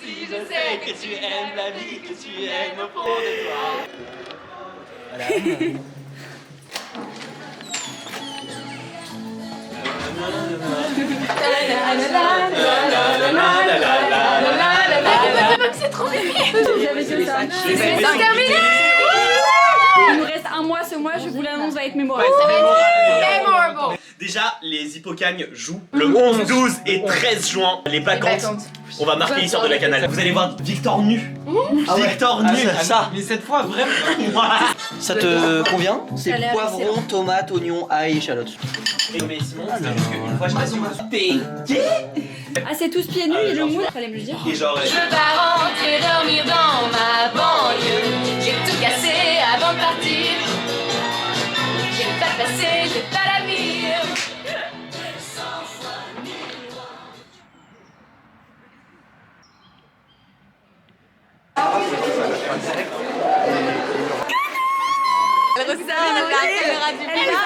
Si je sais que tu aimes la vie, que tu aimes au fond de toi. Voilà. C'est trop bien. J'avais fait ça. C'est terminé. Il nous reste un mois, ce mois, je vous l'annonce, va être mémorable. Memorable. Déjà, les Hippocagnes jouent le 11, 12 et 13 juin. Les Bacchantes. On va marquer l'histoire de la canal. Vous allez voir Victor nu. Victor nu. Ça. Mais cette fois, vraiment. Ça te convient? Ça a l'air Poivron, tomate, oignon, ail, échalote. Mais Simon, c'est juste qu'une fois je t'assume. T'es gay? Ah, c'est tous pieds nus et le moule, fallait me le dire. Et genre. Je vais rentrer dormir dans ma banlieue. J'ai tout cassé avant de partir. J'ai pas de passé, j'ai pas d'avenir. Elle ressort la caméra du plat.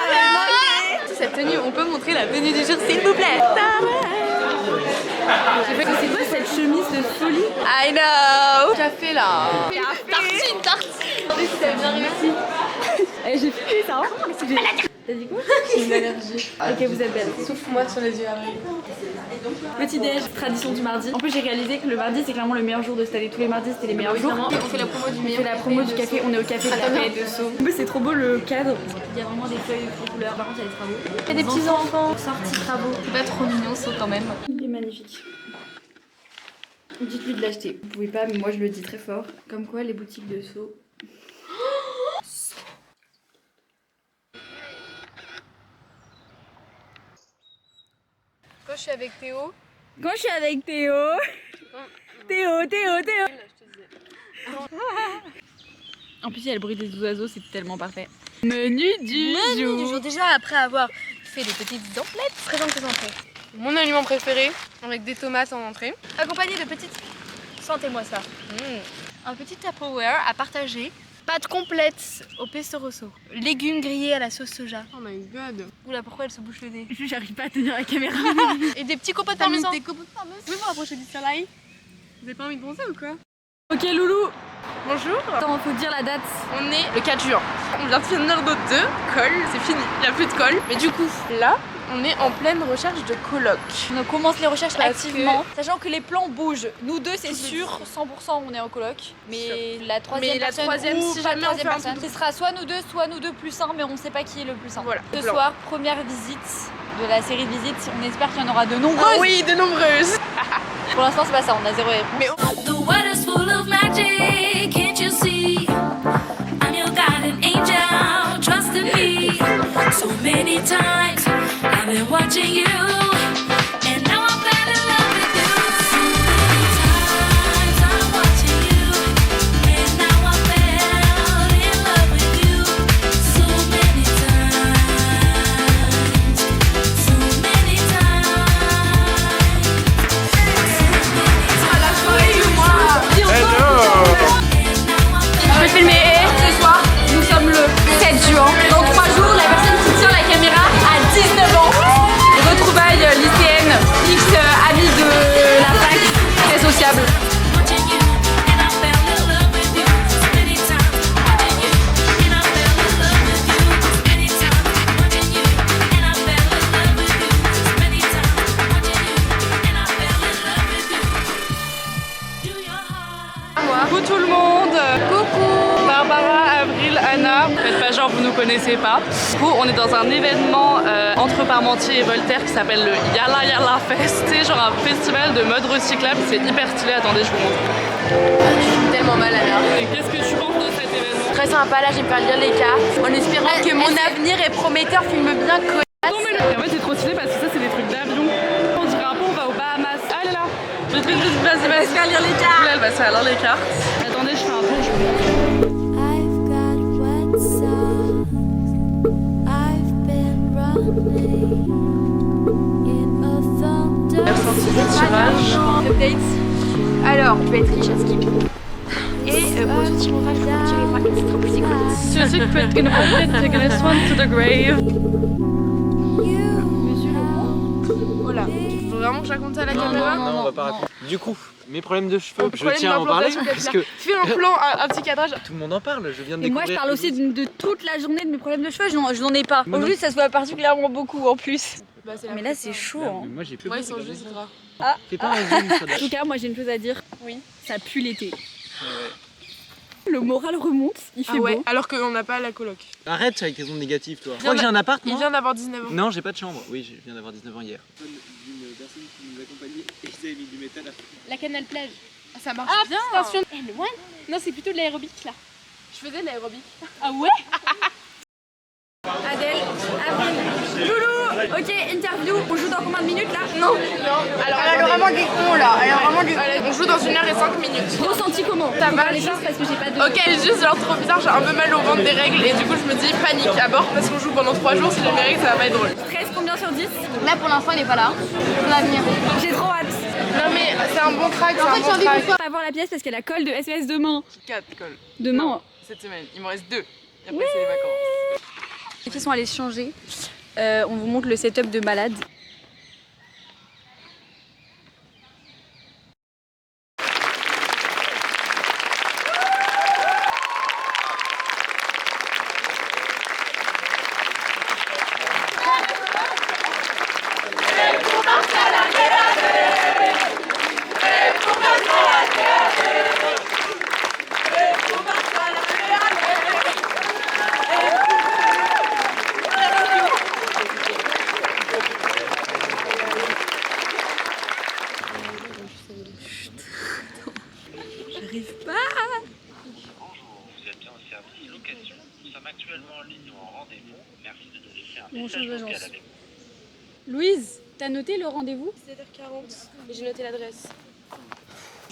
Cette tenue, on peut montrer la tenue du jour s'il vous plaît. C'est quoi cette chemise de folie? I know. Café là. Tartine, tartine. T'as bien réussi. Eh, j'ai fait ça. T'as dit quoi? J'ai une allergie. Ok, vous êtes belle. Souffle-moi sur les yeux, Avril. Petit déj, tradition du mardi. En plus, j'ai réalisé que le mardi, c'est clairement le meilleur jour de cette année. Tous les mardis, c'était les meilleurs jours. On fait la promo du On meilleur. fait la promo du café, on est au café de la paix de Sceaux. En plus, c'est trop beau le cadre. Il y a vraiment des feuilles de couleurs. Par contre, il y a des travaux. Il y a des petits enfants. Sorties travaux. C'est pas trop mignon, ça quand même. Il est magnifique. Dites-lui de l'acheter. Vous pouvez pas, mais moi je le dis très fort. Comme quoi, les boutiques de Sceaux. Quand je suis avec Théo. Quand je suis avec Théo. Théo. En plus, il y a le bruit des oiseaux, c'est tellement parfait. Menu du jour. Déjà après avoir fait des petites emplettes, présente tes entrées. Mon aliment préféré, avec des tomates en entrée, accompagné de petites... Sentez-moi ça. Un petit Tupperware à partager. Pâte complète au pesto rosso. Légumes grillés à la sauce soja. Oh my god. Oula, pourquoi elle se bouche le nez? J'arrive pas à tenir la caméra. Et des petits copeaux de parmesan. Des copeaux de parmesan. Vous pouvez vous rapprocher du soleil? Vous avez pas envie de bronzer ou quoi? Ok, Loulou. Bonjour. Attends, faut dire la date. On est le 4 juin. On vient de finir notre colle, c'est fini, il n'y a plus de colle. Mais du coup, là, on est en pleine recherche de coloc. On commence les recherches Parce activement, sachant que les plans bougent. Nous deux, c'est sûr, 100% on est en coloc. Mais la troisième personne, ou si pas jamais on troisième fait un personne, truc. ce sera soit nous deux plus un, mais on sait pas qui est le plus un. Voilà. Ce Blanc. soir, première visite de la série de visites. On espère qu'il y en aura de nombreuses. Ah oui, de nombreuses. Pour l'instant, c'est pas ça, on a zéro réponse. Mais The world is full of magic, can't you see? I'm your guardian angel, trust in me. So many times I've been watching you, and now I fell in love with you. So many times I'm watching you, and now I fell in love with you. So many times, so many times. à la soirée du mois. Je vais filmer ce soir. Nous sommes le 7 juin. Dans 3 jours, la personne qui tient la caméra a 19 ans. Retrouvailles lycéennes, X amis de la fac, très sociable. Watching you, and I fell in love with you. So many times watching you, and I fell in love with you. So many times watching you, and I fell in love with you. So many times watching you, and I fell in love with you. Do your heart. Coucou tout le monde. Coucou Barbara, Avril, Anna. Faites pas genre vous nous connaissez pas. Du coup on est dans un événement entre Parmentier et Voltaire qui s'appelle le Yalla Yalla Fest. C'est genre un festival de mode recyclable, c'est hyper stylé, attendez je vous montre. Je suis tellement mal à l'heure. Et qu'est-ce que tu penses de cet événement? Très sympa, là je vais me faire lire les cas. En espérant que mon avenir est prometteur, filme bien que. Non mais là, en fait c'est trop stylé parce que ça c'est des trucs d'avion. On dirait un peu on va aux Bahamas. Ah là là. Vite, vas-y. faire lire les cartes. Là elle va se faire lire les cartes. Attendez je fais un tour, je vous montre. I've got wet socks. I've been running in a thunder. Tirage. Update. Alors, tu vas être riche à skip. Et pour ce tirage, je vais tirer par extra plus écoute. Ceci peut être une omelette, take this one to the grave. Voilà. Faut vraiment que je raconte ça à la caméra? Non, on va pas raconter. Du coup, mes problèmes de cheveux, je tiens à en parler parce que fais un plan, un petit cadrage. tout le monde en parle, je viens de Et moi découvrir. je parle aussi de toute la journée de mes problèmes de cheveux, je n'en ai pas. Mais non. Aujourd'hui ça se voit particulièrement beaucoup en plus. Bah, c'est la Mais là pression. c'est chaud. Mais Hein. moi j'ai plus. Ouais, ils sont juste gras. Fais pas un zoom sur En tout cas moi j'ai une chose à dire. Oui. Ça pue l'été. Le moral remonte, il fait Ah ouais, beau. alors qu'on n'a pas la coloc. Arrête avec tes ondes négatives, toi. Je vient crois que j'ai un appart, Il moi. vient d'avoir 19 ans. Non, j'ai pas de chambre. Oui, je viens d'avoir 19 ans hier. D'une personne qui nous accompagnait et ils avaient mis du métal à fond. La canal plage. Ah, ça marche Ah bien. attention. Eh, loin. Non c'est plutôt de l'aérobic là. Je faisais de l'aérobic. Ah ouais. Adèle, Avril, Loulou. Ok, interview, on joue dans combien de minutes là? Non. Alors, elle a vraiment du con là. Elle a vraiment du. On joue dans 1 heure et 5 minutes. Ressenti comment? Ça va, les choses parce que j'ai pas de... Ok, juste genre trop bizarre, j'ai un peu mal au ventre des règles et du coup je me dis panique à bord parce qu'on joue pendant 3 jours, si j'ai mes règles ça va pas être drôle. 13 combien sur 10? Là pour l'instant il est pas là. On va venir. J'ai trop hâte. Non mais c'est un bon crack, c'est un bon crack. On va voir la pièce parce qu'elle a colle de SES demain. 4 cols. Demain. Cette semaine, il m'en reste 2. Et après c'est les vacances. Les filles sont allées se changer. On vous montre le setup de malade. J'arrive pas. Bonjour, vous êtes bien au service location. Nous sommes actuellement en ligne ou en rendez-vous. Merci de nous laisser un Bon, message change d'agence. vocal avec Louise, t'as noté le rendez-vous? 17h40 et j'ai noté l'adresse.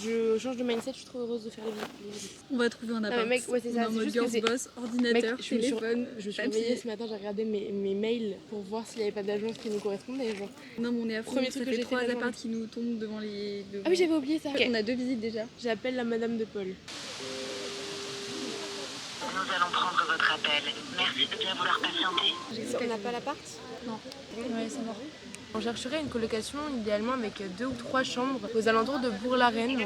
Je change de mindset, je suis trop heureuse de faire les visites. On va trouver un appart. mais mec, ouais, c'est ça, On est en c'est mode juste que girls c'est- boss, ordinateur, Mec, je me suis- téléphone. Je me suis papier. réveillée ce matin, j'ai regardé mes mails pour voir s'il n'y avait pas d'agence qui nous correspondait. Genre. Non, mais on est à fond. Premier Ça truc que fait j'ai 3 fait de la apparts qui nous tombent devant les. Ah oui, j'avais oublié ça. On a 2 visites déjà. J'appelle la madame de Paul. Nous allons prendre votre appel. Merci de bien vouloir patienter. On n'a pas l'appart? Ouais, c'est mort. On chercherait une colocation idéalement avec 2 ou 3 chambres aux alentours de Bourg-la-Reine.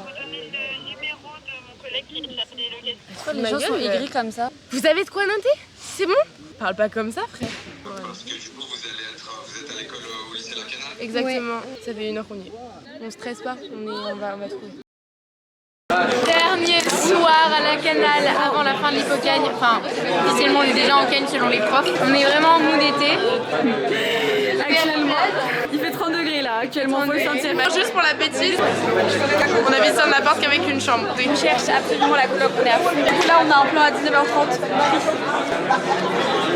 Les Ma gens sont gueule, aigris comme ça. Vous avez de quoi noter? C'est bon? Parle pas comme ça, frère. Parce que du coup, vous êtes à l'école au lycée La Canale. Exactement. Ça fait 1 heure qu'on y est. On stresse pas, on va trouver. Dernier soir à la Canale avant la fin de l'hypocagne. Enfin, officiellement on est déjà en cagne selon les profs. On est vraiment en mood été. Actuellement, il fait 30 degrés là, actuellement, faut le sentir. Juste pour la bêtise, on a visité un appart qu'avec une chambre. On cherche absolument la coloc, on est à fond. Du coup, là, on a un plan à 19h30.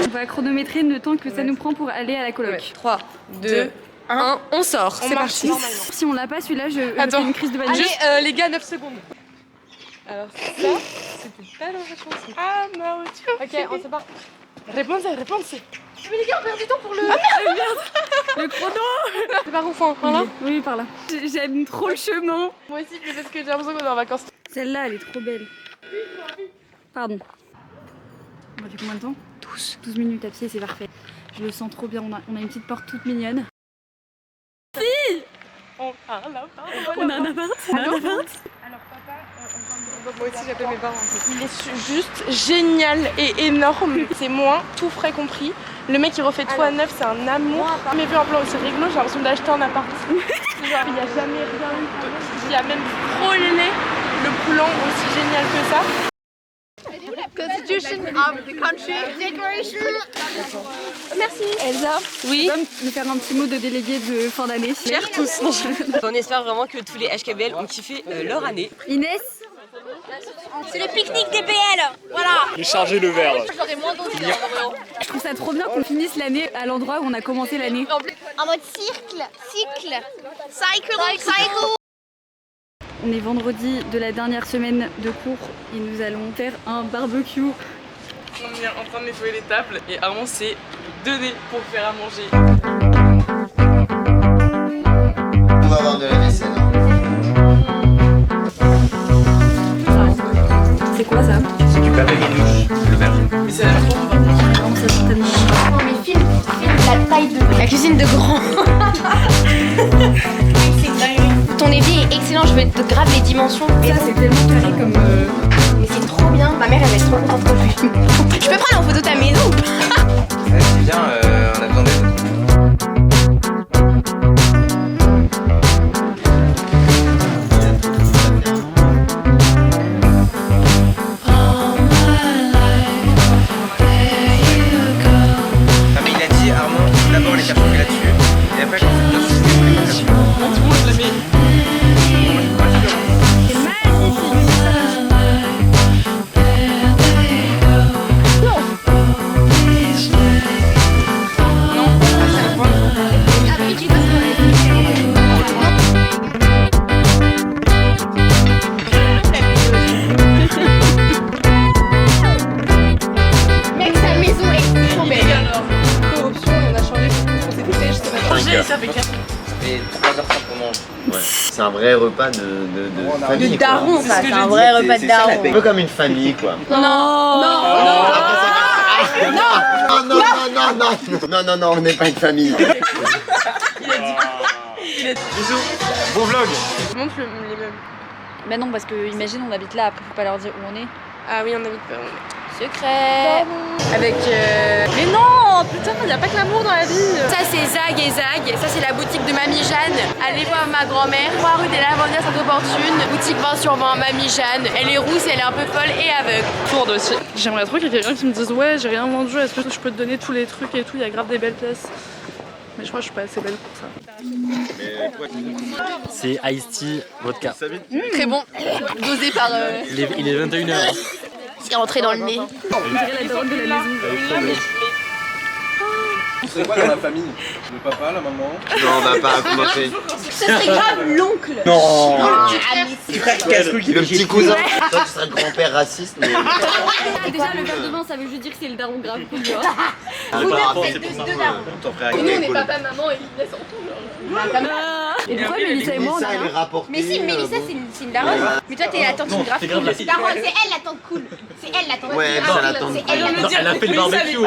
On va chronométrer le temps que ça nous prend pour aller à la coloc. 3, 2, 1, on sort. C'est parti. Si on l'a pas, celui-là, je Attends. fais une crise de panique. Allez, les gars, 9 secondes. Alors ça, c'était pas dans la chanson. Ah non, tu vois. Ok, on se part. Répondez. Mais les gars, on perd du temps pour le... Ah merde. Le chrono. C'est par où, enfin, par là? Oui, par là. J'aime trop le chemin. Moi aussi, mais parce que j'ai l'impression qu'on est en vacances. Celle-là, elle est trop belle. Pardon. On va faire combien de temps? 12 minutes à pied, c'est parfait. Je le sens trop bien, on a une petite porte toute mignonne. On a un appart. On a un appart. Alors papa, moi aussi j'appelle mes parents. Il est juste génial et énorme. C'est moi, tout frais compris. Le mec il refait tout à neuf, c'est un amour. Mais vu en plan c'est rigolo, j'ai l'impression d'acheter un appart. Genre il n'y a jamais rien eu. Il y a même frôlé le plan aussi génial que ça. Constitution of the country declaration. Merci. Elsa, Oui. tu peux me faire un petit mot de délégué de fin d'année? Chers tous, on espère vraiment que tous les HKBL ont kiffé leur année. Inès, C'est le pique-nique des BL. Voilà. Et charger le verre. J'aurais moins d'osé. je trouve ça trop bien qu'on finisse l'année à l'endroit où on a commencé l'année. En mode cycle. Cycle. On est vendredi de la dernière semaine de cours et nous allons faire un barbecue. On est en train de nettoyer les tables et Armand s'est donné pour faire à manger. On va avoir de la vaisselle. C'est quoi ça? C'est du papier douche, le verre. Mais c'est la même chose. Non, c'est certainement. Non mais filme la taille de la cuisine de grand. C'est dingue. Ton évier c'est excellent, je vais te grave les dimensions. Ça c'est tellement carré comme... Mais c'est trop bien, ma mère elle va être trop contente que je peux prendre en photo ta maison? C'est bien, on a besoin d'aide. Mais il a dit Armand, d'abord les cartons qu'il a dessus, et après quand c'est bien système, on les met dessus. Tout le monde l'a mis. Ça fait 4. Et 3h30 pour manger. Ouais. C'est un vrai repas de famille. De daron, quoi. ça, c'est un vrai repas de daron. Un peu comme une famille quoi. Non, non, Non, on n'est pas une famille. Bisous, bon vlog. Montre les meubles. Bah non, parce que imagine on habite là, après faut pas leur dire où on est. Ah oui, on habite pas, on est. Secret. Avec Mais non, putain, y a pas que l'amour dans la vie. ça c'est Zag et Zag, ça c'est la boutique de Mamie Jeanne. Allez voir ma grand-mère, 3 rue des Lavandières Sainte-Opportune, boutique 20 sur 20, Mamie Jeanne. Elle est rousse, elle est un peu folle et aveugle. Tour aussi. J'aimerais trop qu'il y ait quelqu'un qui me dise ouais, j'ai rien vendu, est-ce que je peux te donner tous les trucs et tout, il y a grave des belles pièces. Mais je crois que je suis pas assez belle pour ça. C'est Ice Tea Vodka. Très bon, dosé par... Il est 21h. C'est rentré dans le nez. On dirait la daronne de la maison. Tu serais quoi dans la famille? Le papa, la maman? Non, on va pas commencer. Ce serait grave l'oncle. Non. Petit frère casse-couille qui Le fait chier. petit cousin. Toi tu serais le grand-père raciste mais... Déjà le verre de vin ça veut juste dire que c'est le daron grave cool, tu vois. Vous par rapport, c'est pour ça que ton frère Nous on est est cool. papa, maman et Mélissa en tout. Et pourquoi Mélissa et moi on a Mélissa elle est rien? rapportée. Mais si, Mélissa c'est une daronne. Mais toi t'es la tante Non, grave c'est grave cool. la Daronne, c'est elle la tante cool. C'est elle la tante cool. Ouais, Ah, c'est la oui, tante c'est cool. elle la tante Elle a fait le barbecue.